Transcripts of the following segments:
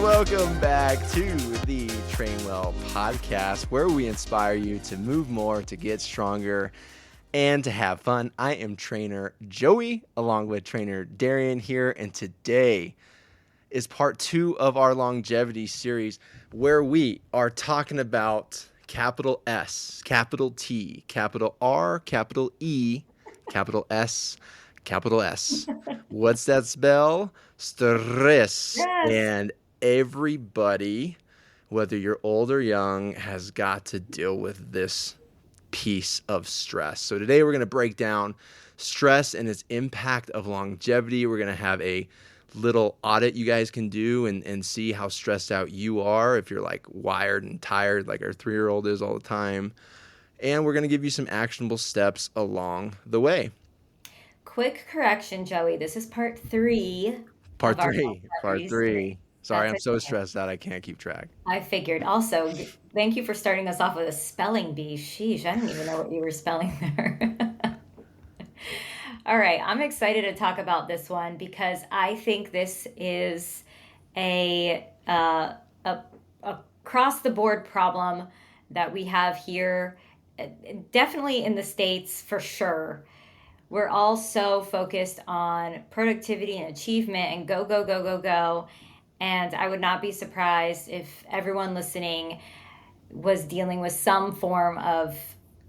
Welcome back to the Trainwell podcast, where we inspire you to move more, to get stronger, and to have fun. I am Trainer Joey, along with Trainer Darian here, and today is part 2 of our longevity series, where we are talking about capital S, capital T, capital R, capital E, capital S, capital S. What's that spell? Stress. Yes. And everybody, whether you're old or young, has got to deal with this piece of stress. So today we're going to break down stress and its impact of longevity. We're going to have a little audit you guys can do and see how stressed out you are, if you're like wired and tired like our 3-year-old is all the time. And we're going to give you some actionable steps along the way. Quick correction, Joey. This is part 3. Part of our 3. Part longevity 3. series. Sorry, I'm That's so okay. stressed out I can't keep track. I figured. Also, thank you for starting us off with a spelling bee. Sheesh, I didn't even know what you were spelling there. All right, I'm excited to talk about this one because I think this is a across the board problem that we have here, definitely in the States for sure. We're all so focused on productivity and achievement and go, go, go, go, go. And I would not be surprised if everyone listening was dealing with some form of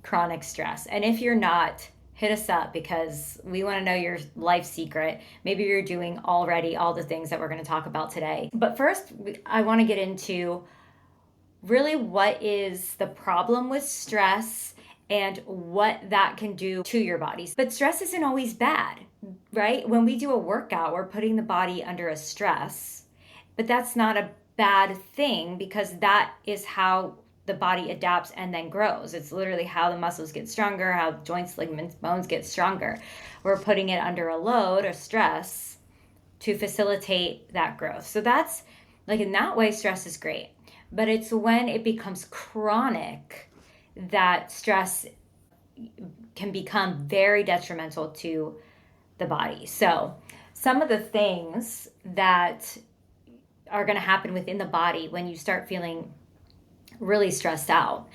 chronic stress. And if you're not, hit us up because we want to know your life secret. Maybe you're doing already all the things that we're going to talk about today. But first, I want to get into really what is the problem with stress and what that can do to your body. But stress isn't always bad, right? When we do a workout, we're putting the body under a stress, but that's not a bad thing because that is how the body adapts and then grows. It's literally how the muscles get stronger, how joints, ligaments, bones get stronger. We're putting it under a load or stress to facilitate that growth. So that's like, in that way, stress is great. But it's when it becomes chronic that stress can become very detrimental to the body. So some of the things that are going to happen within the body when you start feeling really stressed out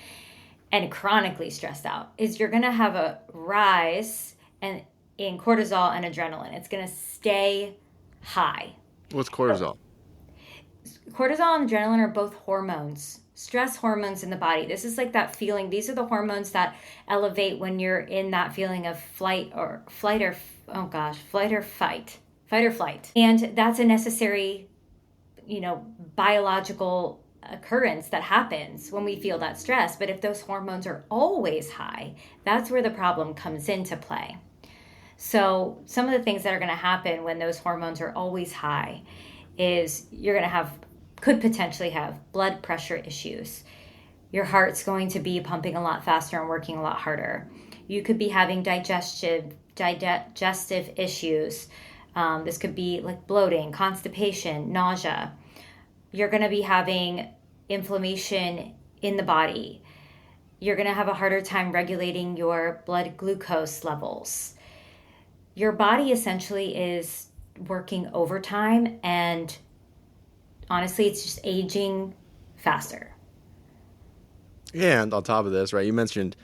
and chronically stressed out is you're going to have a rise in cortisol and adrenaline. It's going to stay high. What's cortisol? Cortisol and adrenaline are both hormones, stress hormones in the body. This is like that feeling. These are the hormones that elevate when you're in that feeling of fight or flight. And that's a necessary, biological occurrence that happens when we feel that stress. But if those hormones are always high, that's where the problem comes into play. So some of the things that are going to happen when those hormones are always high is you're going to could potentially have blood pressure issues. Your heart's going to be pumping a lot faster and working a lot harder. You could be having digestive issues. This could be like bloating, constipation, nausea. You're going to be having inflammation in the body. You're going to have a harder time regulating your blood glucose levels. Your body essentially is working overtime, and honestly, it's just aging faster. And on top of this, right, you mentioned,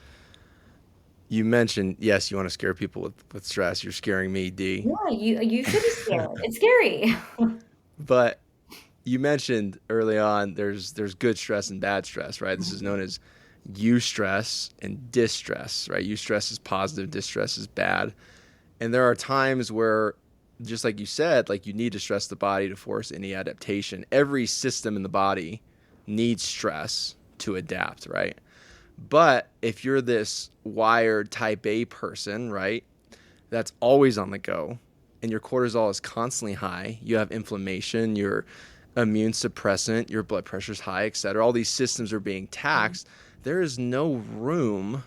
yes, you want to scare people with stress. You're scaring me, D. Yeah, you should be scared. It's scary. But you mentioned early on there's good stress and bad stress, right? This is known as eustress and distress, right? Eustress is positive, distress is bad. And there are times where, just like you said, like you need to stress the body to force any adaptation. Every system in the body needs stress to adapt, right? But if you're this wired type A person, right, that's always on the go and your cortisol is constantly high, you have inflammation, your immune suppressant, your blood pressure's high, etc. All these systems are being taxed. There is no room,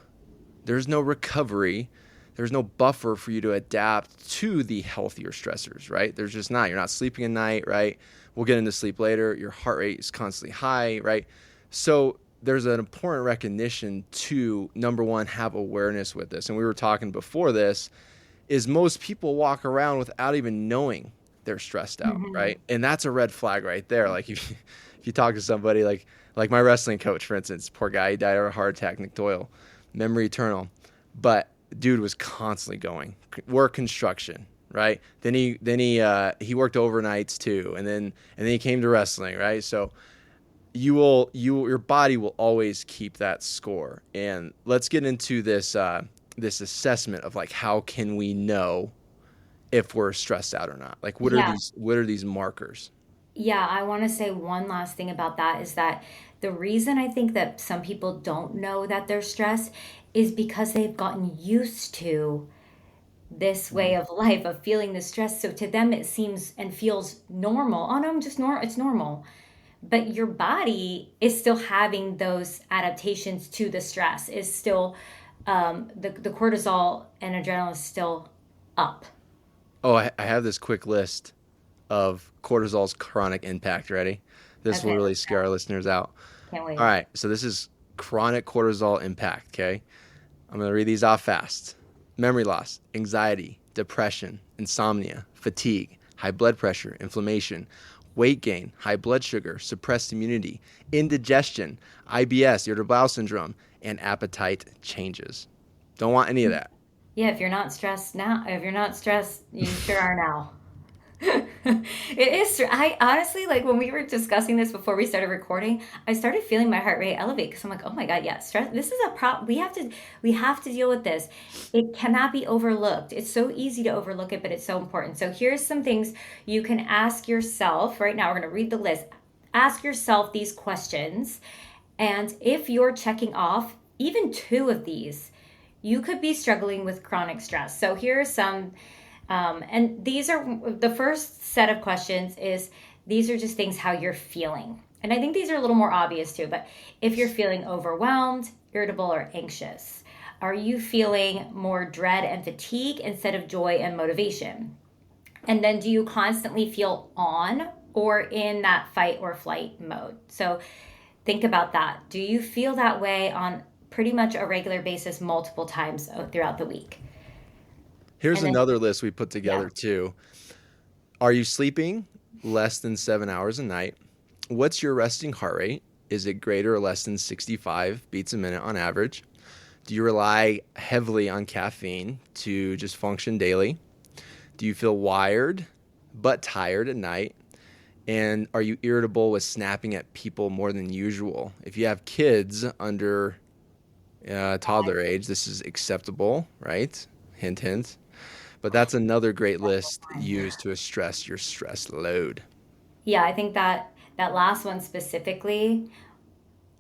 there's no recovery, there's no buffer for you to adapt to the healthier stressors, right? There's just not. You're not sleeping at night, right? We'll get into sleep later. Your heart rate is constantly high, right? So there's an important recognition to, number one, have awareness with this. And we were talking before this, is most people walk around without even knowing they're stressed out, Mm-hmm. right? And that's a red flag right there. Like if you talk to somebody like my wrestling coach, for instance, poor guy, he died of a heart attack, Nick Doyle, memory eternal. But dude was constantly going work construction, right? He worked overnights too, and then he came to wrestling, right? So your body will always keep that score. And let's get into this assessment of like how can we know if we're stressed out or not? Like Yeah. what are these markers? Yeah, I want to say one last thing about that is that the reason I think that some people don't know that they're stressed is because they've gotten used to this way Mhm. of life of feeling the stress. So to them, it seems and feels normal. Oh no, I'm just normal. It's normal. But your body is still having those adaptations to the stress, is still, the cortisol and adrenaline is still up. Oh, I have this quick list of cortisol's chronic impact. Ready? This will Okay, really scare our listeners out. can't All wait. right, so this is chronic cortisol impact. Okay, I'm gonna read these off fast. Memory loss, anxiety, depression, insomnia, fatigue, high blood pressure, inflammation, weight gain, high blood sugar, suppressed immunity, indigestion, IBS, irritable bowel syndrome, and appetite changes. Don't want any of that. Yeah, if you're not stressed now, if you're not stressed, you sure are now. It is. I honestly, like when we were discussing this before we started recording, I started feeling my heart rate elevate because I'm like, oh my God, yeah, stress. This is a problem. We have to deal with this. It cannot be overlooked. It's so easy to overlook it, but it's so important. So here's some things you can ask yourself right now. We're going to read the list. Ask yourself these questions. And if you're checking off even two of these, you could be struggling with chronic stress. So here are some, and these are the first set of questions is these are just things how you're feeling. And I think these are a little more obvious too, but if you're feeling overwhelmed, irritable, or anxious, are you feeling more dread and fatigue instead of joy and motivation? And then do you constantly feel on or in that fight or flight mode? So think about that. Do you feel that way on pretty much a regular basis multiple times throughout the week? Here's And then, another list we put yeah. together too. Are you sleeping less than 7 hours a night? What's your resting heart rate? Is it greater or less than 65 beats a minute on average? Do you rely heavily on caffeine to just function daily? Do you feel wired but tired at night? And are you irritable with snapping at people more than usual? If you have kids under toddler age, this is acceptable, right? Hint, hint. But that's another great list used to assess your stress load. Yeah, I think that that last one specifically,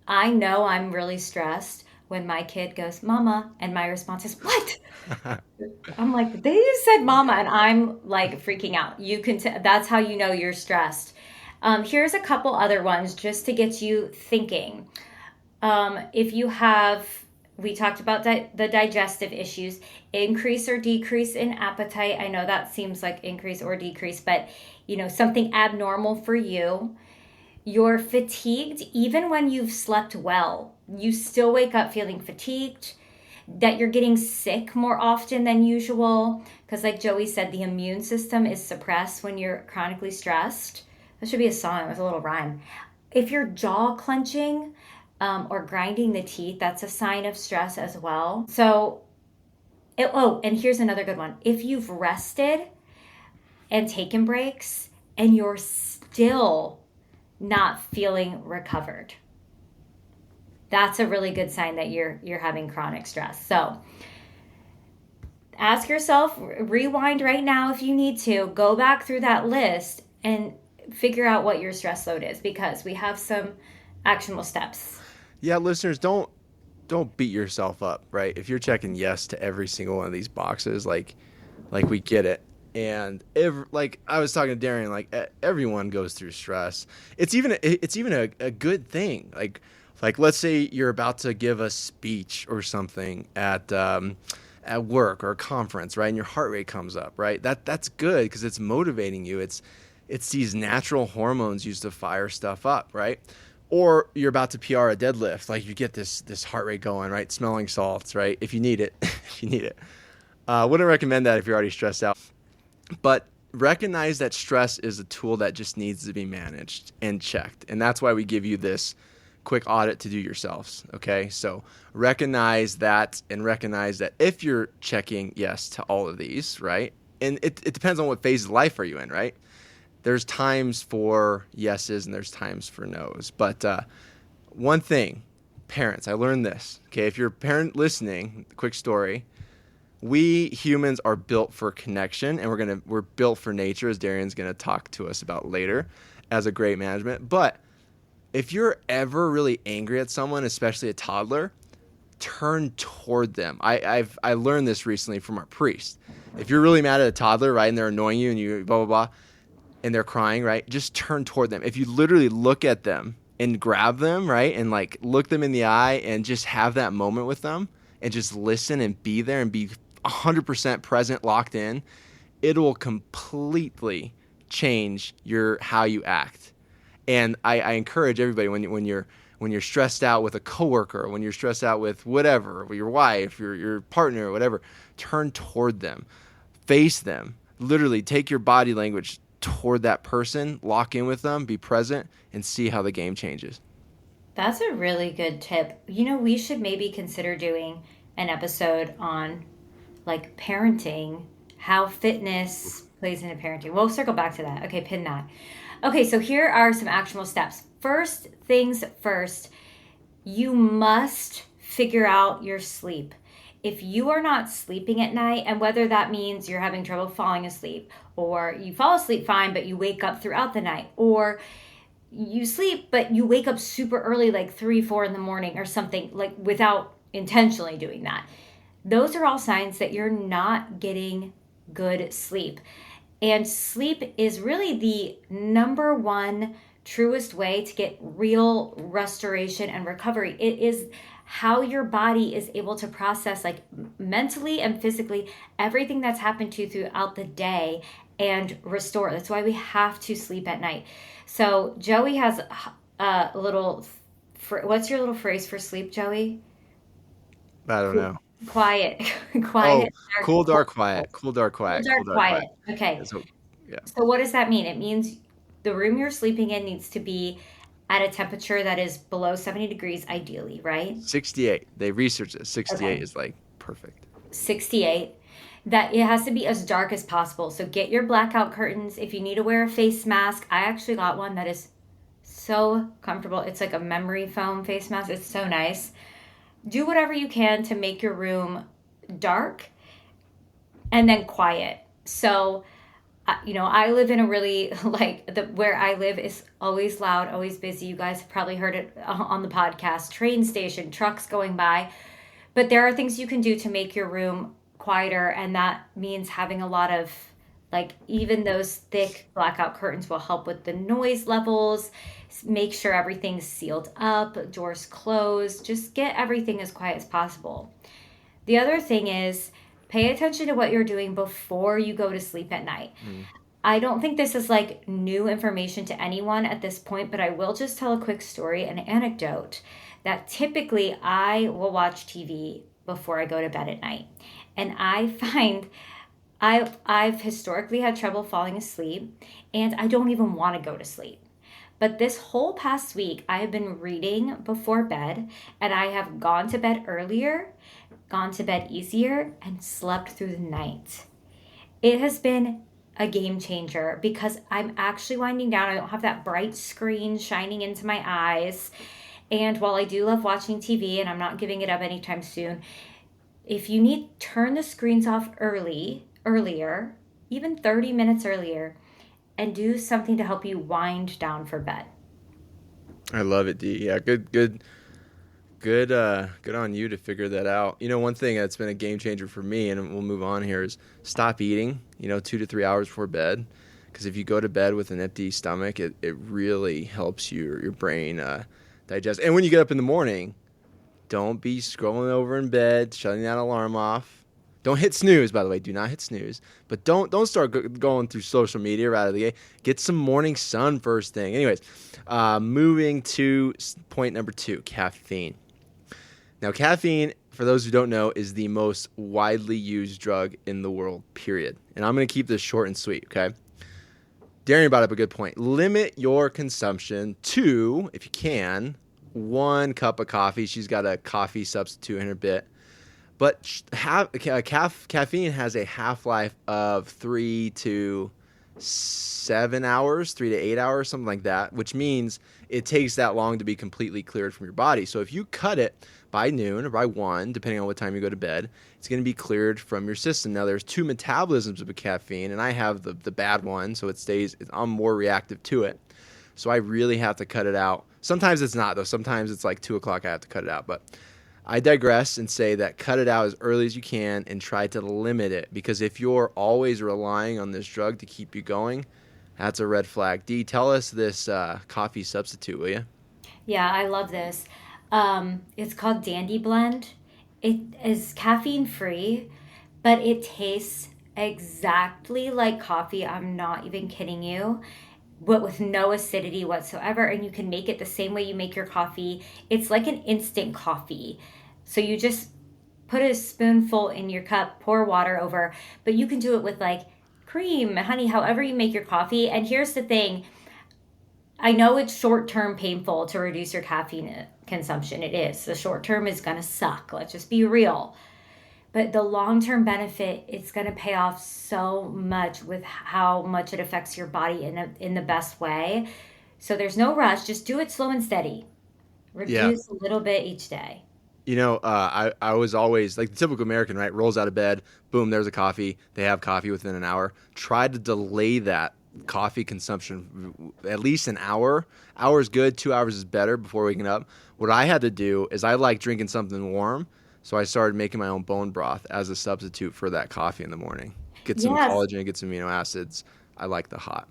I know I'm really stressed when my kid goes, Mama, and my response is, What? I'm like, they just said mama, and I'm like freaking out. That's how you know you're stressed. Here's a couple other ones just to get you thinking. If you have, we talked about the digestive issues, increase or decrease in appetite. I know that seems like increase or decrease, but something abnormal for you. You're fatigued even when you've slept well. You still wake up feeling fatigued, that you're getting sick more often than usual. Because, like Joey said, the immune system is suppressed when you're chronically stressed. That should be a song with a little rhyme. If you're jaw clenching or grinding the teeth, that's a sign of stress as well. So, and here's another good one. If you've rested and taken breaks and you're still not feeling recovered, that's a really good sign that you're having chronic stress. So ask yourself, rewind right now if you need to, go back through that list and figure out what your stress load is because we have some actionable steps. Yeah, listeners, don't beat yourself up, right? If you're checking yes to every single one of these boxes, like we get it. And like I was talking to Darian, like everyone goes through stress. It's even a good thing. Like let's say you're about to give a speech or something at work or a conference, right? And your heart rate comes up, right? That's good because it's motivating you. It's these natural hormones used to fire stuff up, right? Or you're about to PR a deadlift, like you get this heart rate going, right? Smelling salts, right? If you need it, if you need it. Wouldn't recommend that if you're already stressed out. But recognize that stress is a tool that just needs to be managed and checked. And that's why we give you this quick audit to do yourselves. Okay. So recognize that, and recognize that if you're checking yes to all of these, right? And it depends on what phase of life are you in, right? There's times for yeses and there's times for nos. But one thing, parents, I learned this. Okay. If you're a parent listening, quick story. We humans are built for connection, and we're built for nature, as Darian's gonna talk to us about later, as a great management. But if you're ever really angry at someone, especially a toddler, turn toward them. I learned this recently from our priest. If you're really mad at a toddler, right, and they're annoying you and you blah blah blah, and they're crying, right, just turn toward them. If you literally look at them and grab them, right, and like look them in the eye and just have that moment with them and just listen and be there and be 100% present, locked in, it will completely change how you act. And I encourage everybody, when you're stressed out with a coworker, when you're stressed out with whatever, with your wife, your partner, or whatever, turn toward them, face them, literally take your body language toward that person, lock in with them, be present, and see how the game changes. That's a really good tip. You know, we should maybe consider doing an episode on like parenting, how fitness plays into parenting. We'll circle back to that. Okay, pin that. Okay, so here are some actionable steps. First things first, you must figure out your sleep. If you are not sleeping at night, and whether that means you're having trouble falling asleep, or you fall asleep fine, but you wake up throughout the night, or you sleep, but you wake up super early, like 3, 4 in the morning or something, like without intentionally doing that. Those are all signs that you're not getting good sleep. And sleep is really the number one truest way to get real restoration and recovery. It is how your body is able to process, like mentally and physically, everything that's happened to you throughout the day and restore. That's why we have to sleep at night. So Joey has a little, what's your little phrase for sleep, Joey? I don't know. Quiet. Oh, Quiet. cool, dark, quiet. Cool, dark, Cool, quiet. Cool, dark, dark, quiet. quiet. Okay. So, yeah. So what does that mean? It means the room you're sleeping in needs to be at a temperature that is below 70 degrees, ideally, right? 68. They researched it. 68 Okay. is like perfect. 68. That it has to be as dark as possible. So get your blackout curtains. If you need to wear a face mask, I actually got one that is so comfortable. It's like a memory foam face mask. It's so nice. Do whatever you can to make your room dark and then quiet. So, I live in a really, where I live is always loud, always busy. You guys have probably heard it on the podcast, train station, trucks going by. But there are things you can do to make your room quieter. And that means having a lot of, even those thick blackout curtains will help with the noise levels. Make sure everything's sealed up, doors closed. Just get everything as quiet as possible. The other thing is pay attention to what you're doing before you go to sleep at night. I don't think this is like new information to anyone at this point, but I will just tell a quick story, an anecdote, that typically I will watch TV before I go to bed at night. And I find I've historically had trouble falling asleep, and I don't even want to go to sleep. But this whole past week, I have been reading before bed, and I have gone to bed earlier, gone to bed easier, and slept through the night. It has been a game changer because I'm actually winding down. I don't have that bright screen shining into my eyes. And while I do love watching TV, and I'm not giving it up anytime soon, if you need, turn the screens off earlier, even 30 minutes earlier, and do something to help you wind down for bed. I love it, D. Yeah, good on you to figure that out. One thing that's been a game changer for me, and we'll move on here, is stop eating, 2 to 3 hours before bed. Because if you go to bed with an empty stomach, it really helps your brain digest. And when you get up in the morning, don't be scrolling over in bed, shutting that alarm off. Don't hit snooze, by the way. Do not hit snooze. But don't start going through social media right out of the gate. Get some morning sun first thing. Anyways, moving to point number 2, caffeine. Now, caffeine, for those who don't know, is the most widely used drug in the world, period. And I'm going to keep this short and sweet, okay? Darian brought up a good point. Limit your consumption to, if you can, 1 cup of coffee. She's got a coffee substitute in her bit. But caffeine has a half-life of 3 to 7 hours, 3 to 8 hours, something like that, which means it takes that long to be completely cleared from your body. So if you cut it by noon or by 1, depending on what time you go to bed, it's going to be cleared from your system. Now, there's 2 metabolisms of caffeine, and I have the bad one, so I'm more reactive to it. So I really have to cut it out. Sometimes it's not, though. Sometimes it's like 2 o'clock I have to cut it out, but I digress and say that cut it out as early as you can and try to limit it, because if you're always relying on this drug to keep you going, that's a red flag. Dee, tell us this coffee substitute, will you? Yeah, I love this. It's called Dandy Blend. It is caffeine free, but it tastes exactly like coffee. I'm not even kidding you, but with no acidity whatsoever. And you can make it the same way you make your coffee. It's like an instant coffee. So you just put a spoonful in your cup, pour water over, but you can do it with like cream, honey, however you make your coffee. And here's the thing, I know it's short term painful to reduce your caffeine consumption. It is. The short term is going to suck. Let's just be real. But the long term benefit, it's going to pay off so much with how much it affects your body in the best way. So there's no rush. Just do it slow and steady. Yeah. Reduce a little bit each day. I was always like the typical American, right? Rolls out of bed, boom, there's a coffee. They have coffee within an hour. Try to delay that coffee consumption at least an hour. Hour is good, 2 hours is better before waking up. What I had to do is I like drinking something warm, so I started making my own bone broth as a substitute for that coffee in the morning. Get some Yes, collagen, get some amino acids. I like the hot.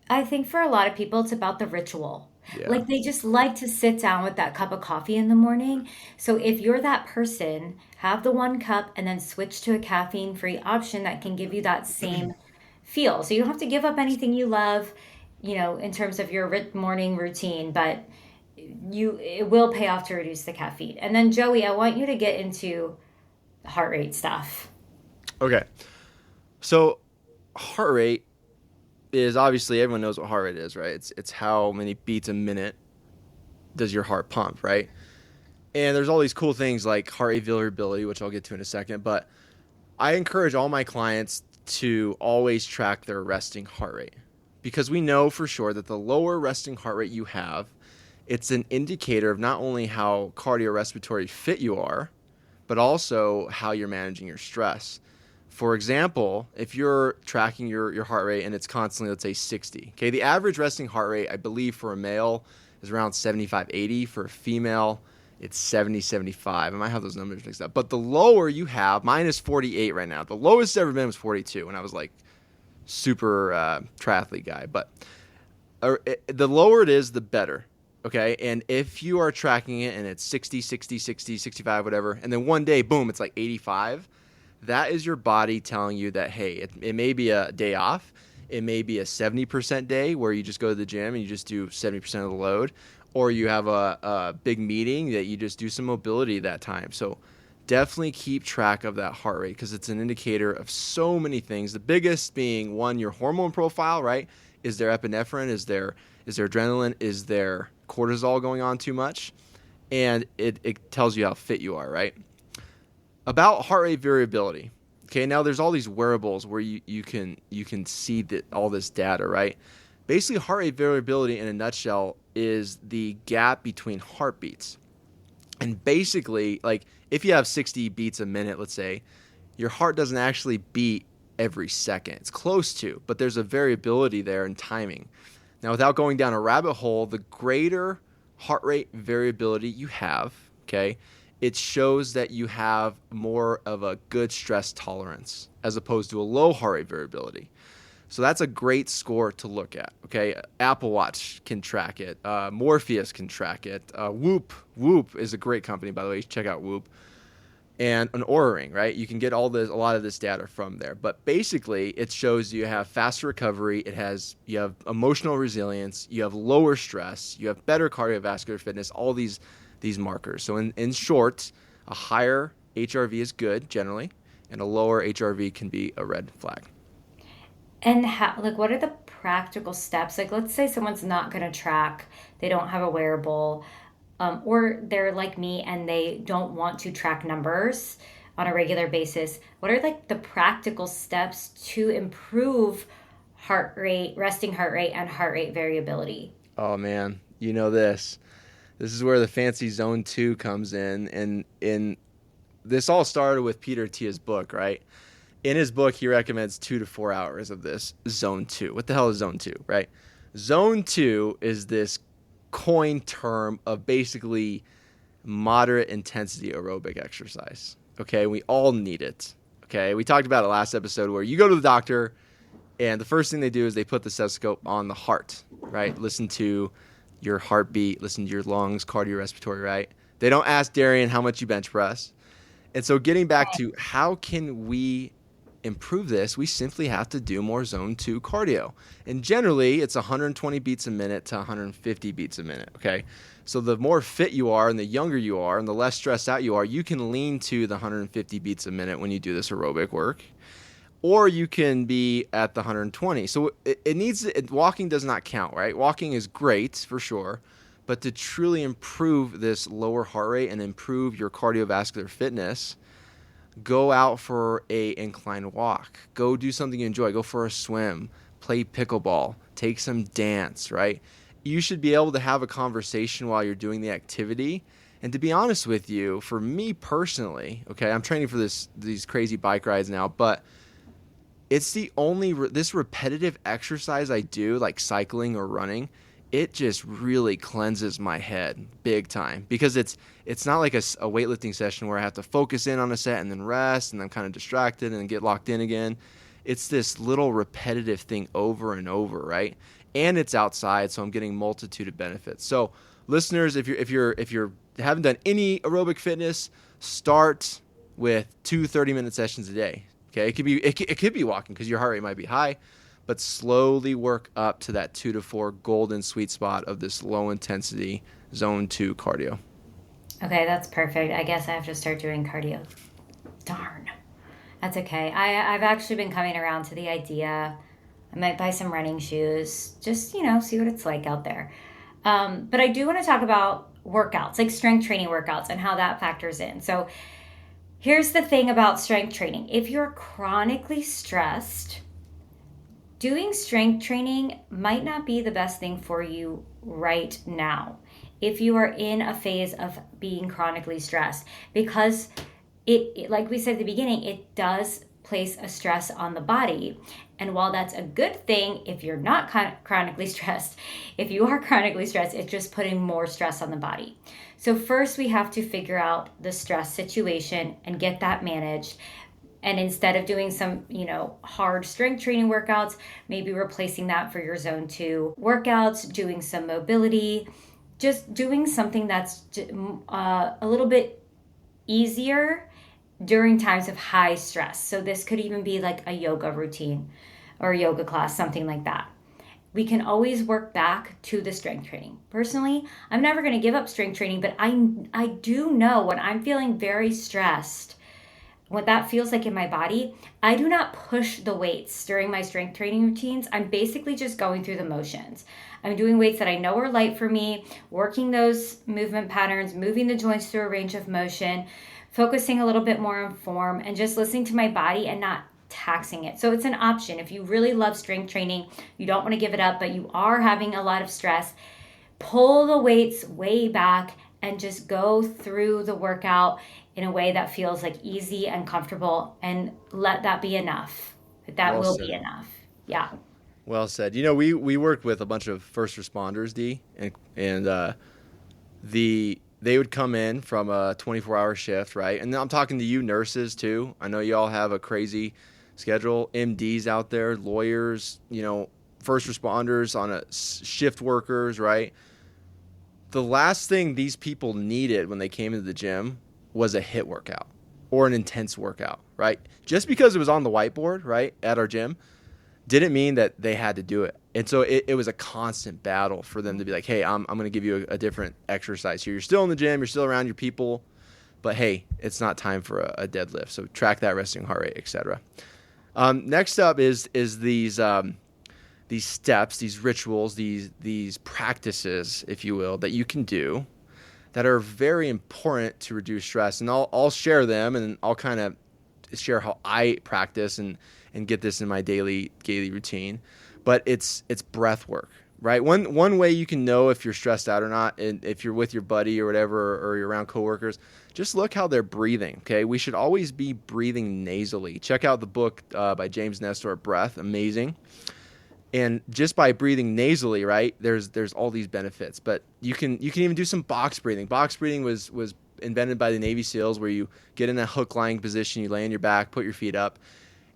I think for a lot of people, it's about the ritual. Yeah. Like they just like to sit down with that cup of coffee in the morning. So if you're that person, have the 1 cup and then switch to a caffeine-free option that can give you that same feel. So you don't have to give up anything you love, in terms of your morning routine, but it will pay off to reduce the caffeine. And then Joey, I want you to get into heart rate stuff. Okay. So heart rate is obviously everyone knows what heart rate is, right? It's how many beats a minute does your heart pump, right? And there's all these cool things like heart rate variability, which I'll get to in a second, but I encourage all my clients to always track their resting heart rate, because we know for sure that the lower resting heart rate you have, it's an indicator of not only how cardiorespiratory fit you are, but also how you're managing your stress. For example, if you're tracking your heart rate and it's constantly, let's say 60, okay, the average resting heart rate, I believe for a male is around 75, 80. For a female, it's 70, 75. I might have those numbers mixed up. But the lower you have, mine is 48 right now. The lowest it's ever been was 42 when I was like super triathlete guy. But the lower it is, the better. Okay. And if you are tracking it and it's 60, 60, 60, 65, whatever, and then one day, boom, it's like 85, that is your body telling you that, hey, it may be a day off. It may be a 70% day where you just go to the gym and you just do 70% of the load, or you have a big meeting that you just do some mobility that time. So definitely keep track of that heart rate, because it's an indicator of so many things. The biggest being, one, your hormone profile, right? Is there epinephrine? Is there adrenaline? Is there cortisol going on too much? And it tells you how fit you are, right? About heart rate variability. Okay, now there's all these wearables where you can see all this data, right? Basically, heart rate variability in a nutshell is the gap between heartbeats. And basically, like if you have 60 beats a minute, let's say, your heart doesn't actually beat every second. It's close to, but there's a variability there in timing. Now, without going down a rabbit hole, the greater heart rate variability you have, okay, it shows that you have more of a good stress tolerance as opposed to a low heart rate variability. So that's a great score to look at, okay? Apple Watch can track it. Morpheus can track it. Whoop is a great company, by the way. You should check out Whoop. And an Oura Ring, right? You can get a lot of this data from there. But basically, it shows you have faster recovery. You have emotional resilience. You have lower stress. You have better cardiovascular fitness. All these markers. So in short, a higher HRV is good generally, and a lower HRV can be a red flag. And how, like, what are the practical steps? Like, let's say someone's not going to track, they don't have a wearable, or they're like me and they don't want to track numbers on a regular basis. What are like the practical steps to improve heart rate, resting heart rate, and heart rate variability? Oh man, you know this. This is where the fancy zone 2 comes in, and in this all started with Peter Attia's book, right? In his book, he recommends 2 to 4 hours of this zone 2. What the hell is zone 2, right? Zone 2 is this coin term of basically moderate intensity aerobic exercise. Okay, we all need it. Okay, we talked about it last episode where you go to the doctor and the first thing they do is they put the stethoscope on the heart, right? Listen to your heartbeat, listen to your lungs, cardiorespiratory, right? They don't ask Darian how much you bench press. And so getting back to how can we improve this, we simply have to do more zone 2 cardio. And generally, it's 120 beats a minute to 150 beats a minute, okay? So the more fit you are and the younger you are and the less stressed out you are, you can lean to the 150 beats a minute when you do this aerobic work. Or you can be at the 120. So walking does not count, right? Walking is great for sure, but to truly improve this lower heart rate and improve your cardiovascular fitness, go out for a inclined walk. Go do something you enjoy. Go for a swim. Play pickleball. Take some dance, right? You should be able to have a conversation while you're doing the activity. And to be honest with you, for me personally, okay, I'm training for these crazy bike rides now, but it's the only this repetitive exercise I do, like cycling or running, it just really cleanses my head big time, because it's not like a weightlifting session where I have to focus in on a set and then rest and I'm kind of distracted and get locked in again. It's this little repetitive thing over and over, right? And it's outside, so I'm getting multitude of benefits. So listeners, if you haven't done any aerobic fitness, start with 2 30-minute sessions a day. Okay, it could be walking because your heart rate might be high, but slowly work up to that 2 to 4 golden sweet spot of this low intensity zone 2 cardio. Okay, that's perfect. I guess I have to start doing cardio. Darn. That's okay. I've actually been coming around to the idea. I might buy some running shoes, just, see what it's like out there. But I do want to talk about workouts, like strength training workouts, and how that factors in. So here's the thing about strength training. If you're chronically stressed, doing strength training might not be the best thing for you right now if you are in a phase of being chronically stressed, because it like we said at the beginning, it does place a stress on the body. And while that's a good thing if you're not chronically stressed, if you are chronically stressed, it's just putting more stress on the body. So first we have to figure out the stress situation and get that managed. And instead of doing some, hard strength training workouts, maybe replacing that for your zone 2 workouts, doing some mobility, just doing something that's a little bit easier during times of high stress. So this could even be like a yoga routine or a yoga class, something like that. We can always work back to the strength training. Personally, I'm never going to give up strength training, but I do know when I'm feeling very stressed, what that feels like in my body, I do not push the weights during my strength training routines. I'm basically just going through the motions. I'm doing weights that I know are light for me, working those movement patterns, moving the joints through a range of motion, focusing a little bit more on form, and just listening to my body and not taxing it. So it's an option. If you really love strength training, you don't want to give it up, but you are having a lot of stress, pull the weights way back and just go through the workout in a way that feels like easy and comfortable, and let that be enough. That Well will said. be enough. Yeah. Well said. We worked with a bunch of first responders, D, and they would come in from a 24-hour shift, right? And I'm talking to you nurses too. I know you all have a crazy schedule. MDs out there, lawyers, first responders on a shift workers, right? The last thing these people needed when they came into the gym was a HIIT workout or an intense workout, right? Just because it was on the whiteboard, right, at our gym, didn't mean that they had to do it. And so it was a constant battle for them to be like, hey, I'm going to give you a different exercise here. You're still in the gym, you're still around your people, but hey, it's not time for a deadlift. So track that resting heart rate, etc. Next up is these steps, these rituals, these practices, if you will, that you can do that are very important to reduce stress. And I'll share them, and I'll kind of share how I practice and get this in my daily routine. But it's breath work, right? One way you can know if you're stressed out or not, and if you're with your buddy or whatever, or you're around coworkers, just look how they're breathing. Okay, we should always be breathing nasally. Check out the book by James Nestor, Breath, amazing. And just by breathing nasally, right, there's all these benefits. But you can even do some box breathing. Box breathing was invented by the Navy SEALs, where you get in a hook lying position, you lay on your back, put your feet up,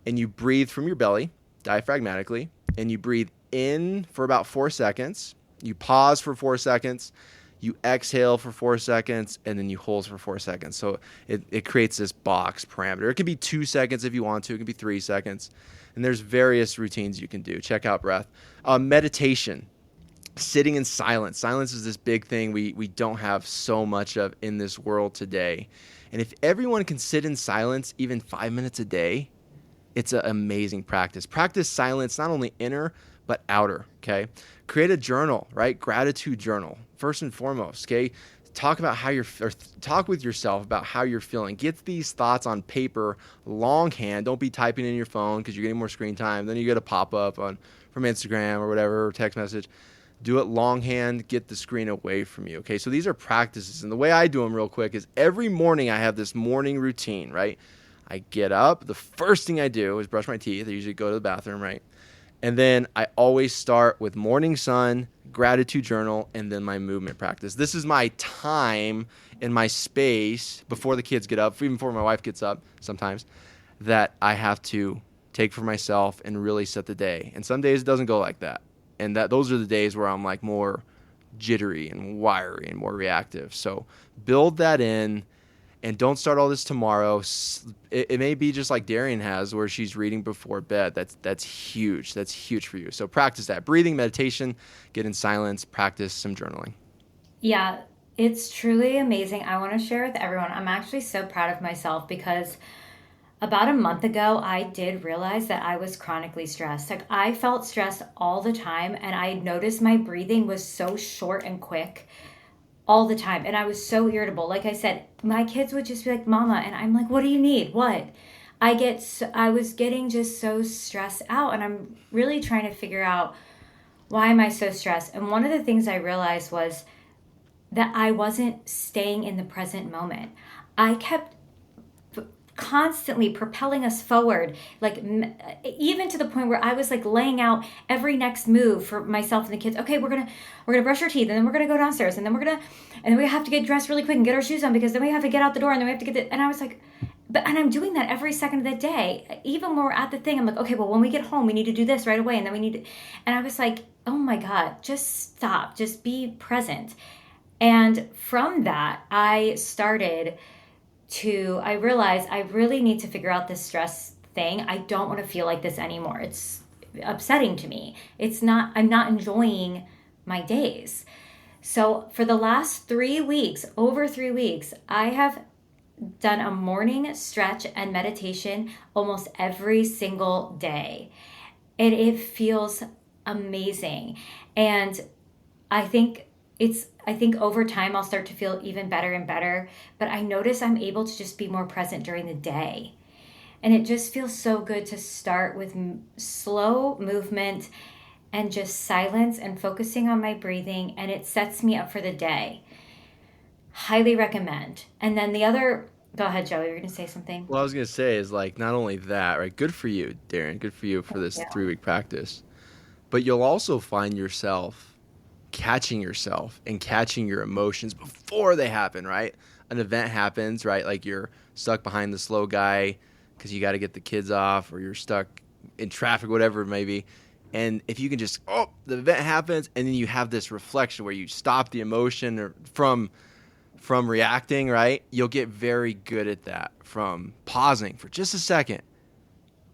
and you breathe from your belly diaphragmatically, and you breathe in for about 4 seconds. You pause for 4 seconds. You exhale for 4 seconds, and then you hold for 4 seconds. So it creates this box parameter. It can be 2 seconds if you want to. It can be 3 seconds. And there's various routines you can do. Check out breath. Meditation, sitting in silence. Silence is this big thing we don't have so much of in this world today. And if everyone can sit in silence even 5 minutes a day, it's an amazing practice. Practice silence, not only inner, but outer, okay? Create a journal, right? Gratitude journal, first and foremost, okay? Talk about talk with yourself about how you're feeling. Get these thoughts on paper, longhand. Don't be typing in your phone because you're getting more screen time. Then you get a pop-up from Instagram or whatever, or text message. Do it longhand. Get the screen away from you, okay? So these are practices. And the way I do them real quick is every morning I have this morning routine, right? I get up. The first thing I do is brush my teeth. I usually go to the bathroom, right? And then I always start with morning sun, gratitude journal, and then my movement practice. This is my time and my space before the kids get up, even before my wife gets up sometimes, that I have to take for myself and really set the day. And some days it doesn't go like that. And those are the days where I'm like more jittery and wiry and more reactive. So build that in. And don't start all this tomorrow. It may be just like Darian has, where she's reading before bed. That's huge. That's huge for you. So practice that. Breathing, meditation, get in silence, practice some journaling. Yeah, it's truly amazing. I want to share with everyone. I'm actually so proud of myself because about a month ago, I did realize that I was chronically stressed. Like I felt stressed all the time, and I noticed my breathing was so short and quick all the time. And I was so irritable. Like I said, my kids would just be like, Mama, and I'm like, what do you need? What? I was getting just so stressed out, and I'm really trying to figure out why am I so stressed? And one of the things I realized was that I wasn't staying in the present moment. I kept constantly propelling us forward, like even to the point where I was like laying out every next move for myself and the kids. Okay, we're gonna brush our teeth, and then we're gonna go downstairs, and then we have to get dressed really quick and get our shoes on, because then we have to get out the door, and then we have to get and I was like, and I'm doing that every second of the day. Even when we're at the thing, I'm like, okay, well, when we get home, we need to do this right away, and then we need to, and I was like, oh my God, just stop, just be present. And from that, I realized I really need to figure out this stress thing. I don't want to feel like this anymore. It's upsetting to me. I'm not enjoying my days. So for the last 3 weeks, over 3 weeks, I have done a morning stretch and meditation almost every single day. And it feels amazing. And I think I think over time I'll start to feel even better and better, but I notice I'm able to just be more present during the day. And it just feels so good to start with slow movement and just silence and focusing on my breathing, and it sets me up for the day. Highly recommend. And then go ahead, Joey, you're going to say something. What I was going to say is, like, not only that, right? Good for you, Darren. Good for you for this 3-week practice. But you'll also find yourself catching yourself and catching your emotions before they happen, right? An event happens, right? Like you're stuck behind the slow guy because you got to get the kids off, or you're stuck in traffic, whatever it may be. And if you can just, the event happens, and then you have this reflection where you stop the emotion or from reacting, right? You'll get very good at that, from pausing for just a second,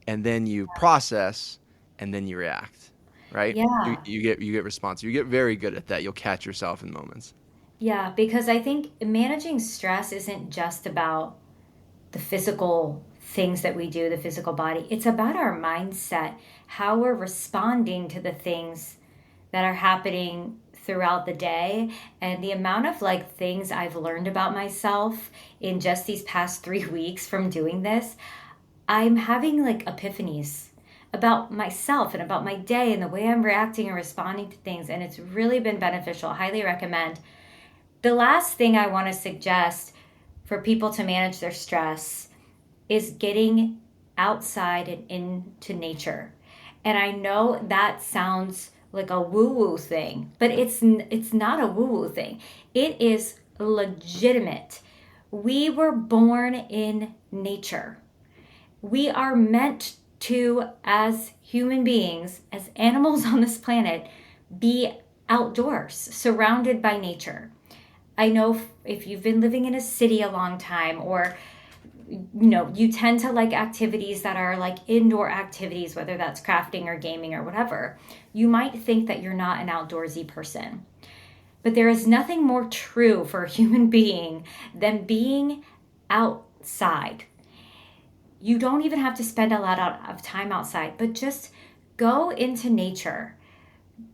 and then you process, and then you react. Right? Yeah. You get responsive. You get very good at that. You'll catch yourself in moments. Yeah, because I think managing stress isn't just about the physical things that we do, the physical body. It's about our mindset, how we're responding to the things that are happening throughout the day. And the amount of like things I've learned about myself in just these past 3 weeks from doing this, I'm having like epiphanies about myself and about my day and the way I'm reacting and responding to things. And it's really been beneficial. Highly recommend. The last thing I want to suggest for people to manage their stress is getting outside and into nature. And I know that sounds like a woo-woo thing, but it's not a woo-woo thing. It is legitimate. We were born in nature. We are meant to, as human beings, as animals on this planet, be outdoors, surrounded by nature. I know if you've been living in a city a long time, or you tend to like activities that are like indoor activities, whether that's crafting or gaming or whatever, you might think that you're not an outdoorsy person. But there is nothing more true for a human being than being outside. You don't even have to spend a lot of time outside, but just go into nature.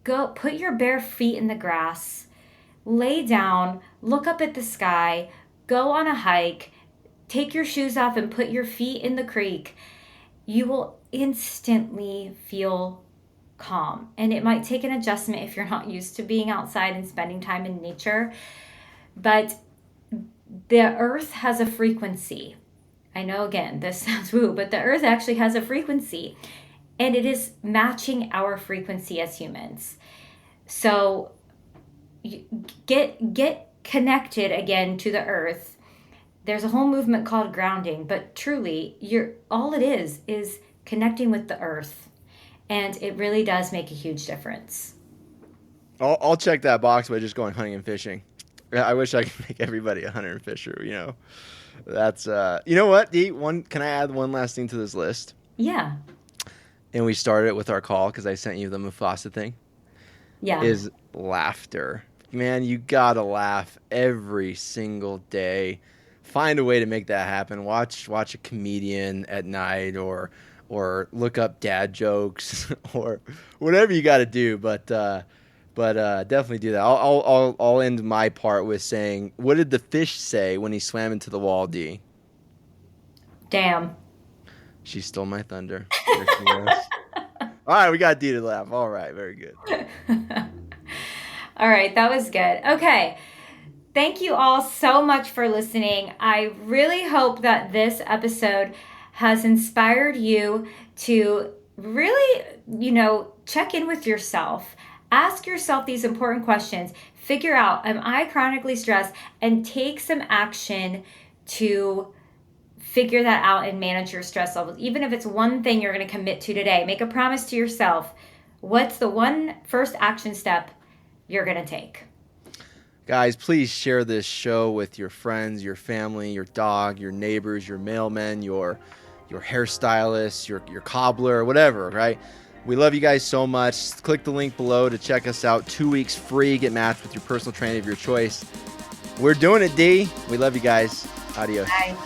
Go put your bare feet in the grass, lay down, look up at the sky, go on a hike, take your shoes off and put your feet in the creek. You will instantly feel calm. And it might take an adjustment if you're not used to being outside and spending time in nature. But the earth has a frequency. I know, again, this sounds woo, but the earth actually has a frequency. And it is matching our frequency as humans. So get connected again to the earth. There's a whole movement called grounding, but truly, all it is connecting with the earth. And it really does make a huge difference. I'll check that box by just going hunting and fishing. I wish I could make everybody a hunter and fisher, That's, you know what, Dee? Can I add one last thing to this list? Yeah. And we started it with our call because I sent you the Mufasa thing. Yeah. Is laughter. Man, you gotta laugh every single day. Find a way to make that happen. Watch a comedian at night, or look up dad jokes, or whatever you got to do. But definitely do that. I'll end my part with saying, what did the fish say when he swam into the wall, D? Damn. She stole my thunder. There she was. All right, we got D to laugh. All right, very good. All right, that was good. Okay. Thank you all so much for listening. I really hope that this episode has inspired you to really, check in with yourself. Ask yourself these important questions. Figure out, am I chronically stressed? And take some action to figure that out and manage your stress levels. Even if it's one thing you're going to commit to today, make a promise to yourself. What's the one first action step you're going to take? Guys, please share this show with your friends, your family, your dog, your neighbors, your mailmen, your hairstylist, your cobbler, whatever, right? We love you guys so much. Click the link below to check us out. 2 weeks free. Get matched with your personal trainer of your choice. We're doing it, D. We love you guys. Adios. Bye.